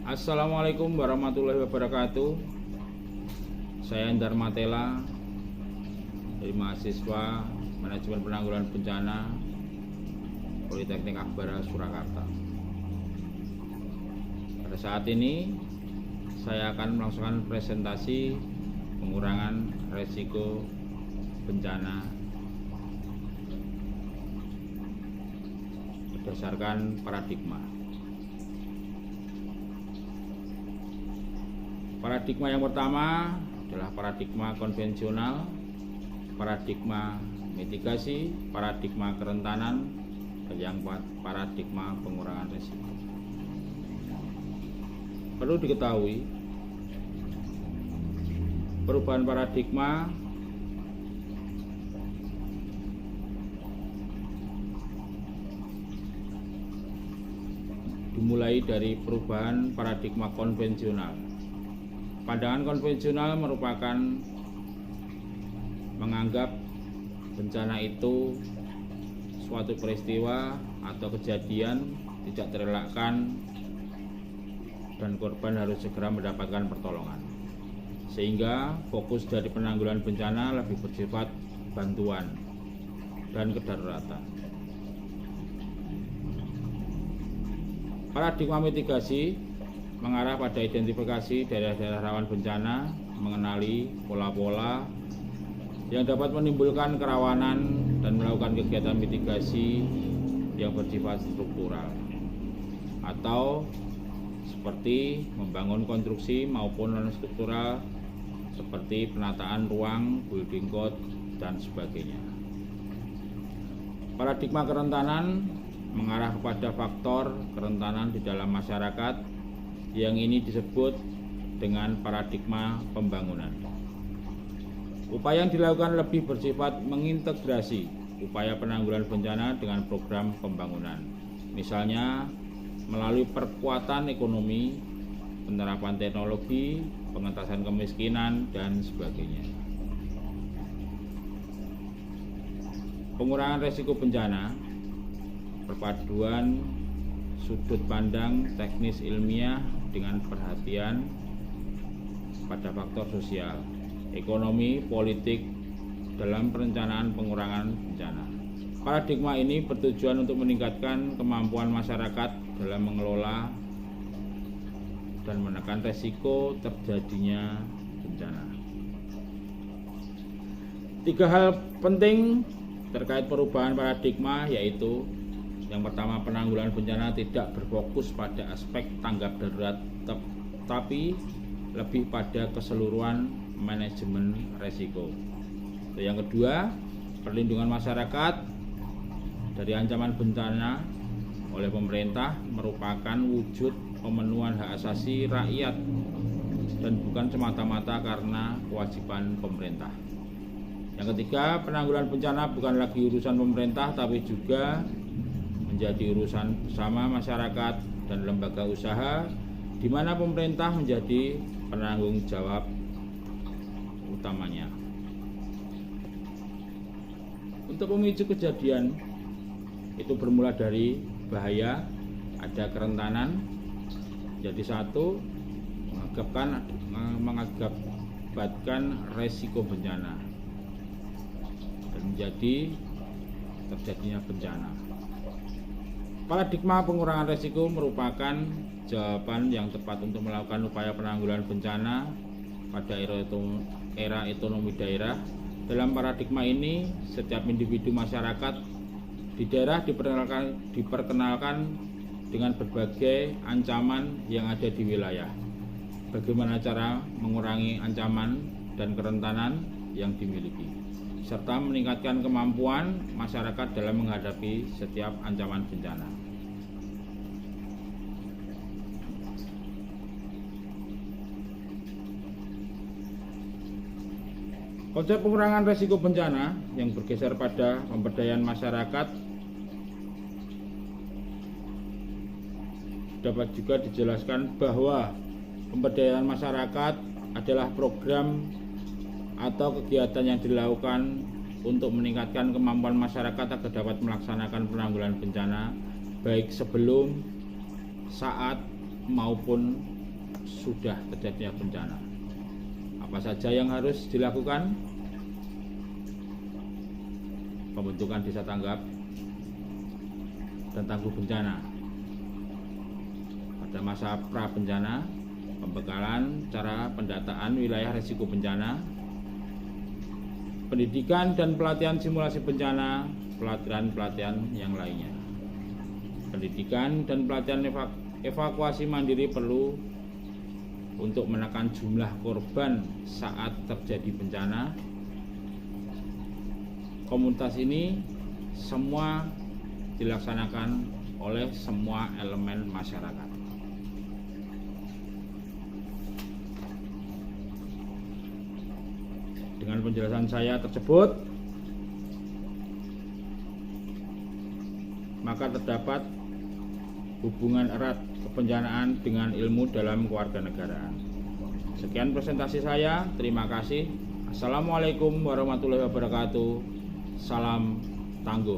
Assalamualaikum warahmatullahi wabarakatuh. Saya Endar Matela dari mahasiswa Manajemen Penanggulangan Bencana Politeknik Akbar Surakarta. Pada saat ini saya akan melangsungkan presentasi pengurangan resiko bencana berdasarkan paradigma. Paradigma yang pertama adalah paradigma konvensional, paradigma mitigasi, paradigma kerentanan, dan yang paradigma pengurangan risiko. Perlu diketahui, perubahan paradigma dimulai dari perubahan paradigma konvensional. Pandangan konvensional merupakan menganggap bencana itu suatu peristiwa atau kejadian tidak terelakkan dan korban harus segera mendapatkan pertolongan, sehingga fokus dari penanggulangan bencana lebih bersifat bantuan dan kedaruratan. Paradigma mitigasi mengarah pada identifikasi daerah-daerah rawan bencana, mengenali pola-pola yang dapat menimbulkan kerawanan dan melakukan kegiatan mitigasi yang bersifat struktural, atau seperti membangun konstruksi maupun non-struktural seperti penataan ruang, building code, dan sebagainya. Paradigma kerentanan mengarah kepada faktor kerentanan di dalam masyarakat, yang ini disebut dengan paradigma pembangunan. Upaya yang dilakukan lebih bersifat mengintegrasi upaya penanggulangan bencana dengan program pembangunan, misalnya melalui perkuatan ekonomi, penerapan teknologi, pengentasan kemiskinan, dan sebagainya. Pengurangan risiko bencana, perpaduan sudut pandang teknis ilmiah dengan perhatian pada faktor sosial, ekonomi, politik dalam perencanaan pengurangan bencana. Paradigma ini bertujuan untuk meningkatkan kemampuan masyarakat dalam mengelola dan menekan risiko terjadinya bencana. 3 hal penting terkait perubahan paradigma, yaitu yang pertama, penanggulangan bencana tidak berfokus pada aspek tanggap darurat, tapi lebih pada keseluruhan manajemen risiko. Yang kedua, perlindungan masyarakat dari ancaman bencana oleh pemerintah merupakan wujud pemenuhan hak asasi rakyat dan bukan semata-mata karena kewajiban pemerintah. Yang ketiga, penanggulangan bencana bukan lagi urusan pemerintah, tapi juga menjadi urusan bersama masyarakat dan lembaga usaha, di mana pemerintah menjadi penanggung jawab utamanya. Untuk memicu kejadian itu bermula dari bahaya, ada kerentanan, jadi satu, mengakibatkan resiko bencana dan menjadi terjadinya bencana. Paradigma pengurangan risiko merupakan jawaban yang tepat untuk melakukan upaya penanggulangan bencana pada era otonomi daerah. Dalam paradigma ini, setiap individu masyarakat di daerah diperkenalkan dengan berbagai ancaman yang ada di wilayah. Bagaimana cara mengurangi ancaman dan kerentanan yang dimiliki, serta meningkatkan kemampuan masyarakat dalam menghadapi setiap ancaman bencana. Konsep pengurangan risiko bencana yang bergeser pada pemberdayaan masyarakat dapat juga dijelaskan bahwa pemberdayaan masyarakat adalah program atau kegiatan yang dilakukan untuk meningkatkan kemampuan masyarakat agar dapat melaksanakan penanggulangan bencana baik sebelum, saat maupun sudah terjadinya bencana. Apa saja yang harus dilakukan? Pembentukan desa tanggap dan tangguh bencana. Pada masa pra bencana, pembekalan cara pendataan wilayah risiko bencana, pendidikan dan pelatihan simulasi bencana, pelatihan yang lainnya. Pendidikan dan pelatihan evakuasi mandiri perlu untuk menekan jumlah korban saat terjadi bencana. Komunitas ini semua dilaksanakan oleh semua elemen masyarakat. Dengan penjelasan saya tersebut, maka terdapat hubungan erat kebencanaan dengan ilmu dalam kewarganegaraan. Sekian presentasi saya, terima kasih. Assalamualaikum warahmatullahi wabarakatuh. Salam tangguh.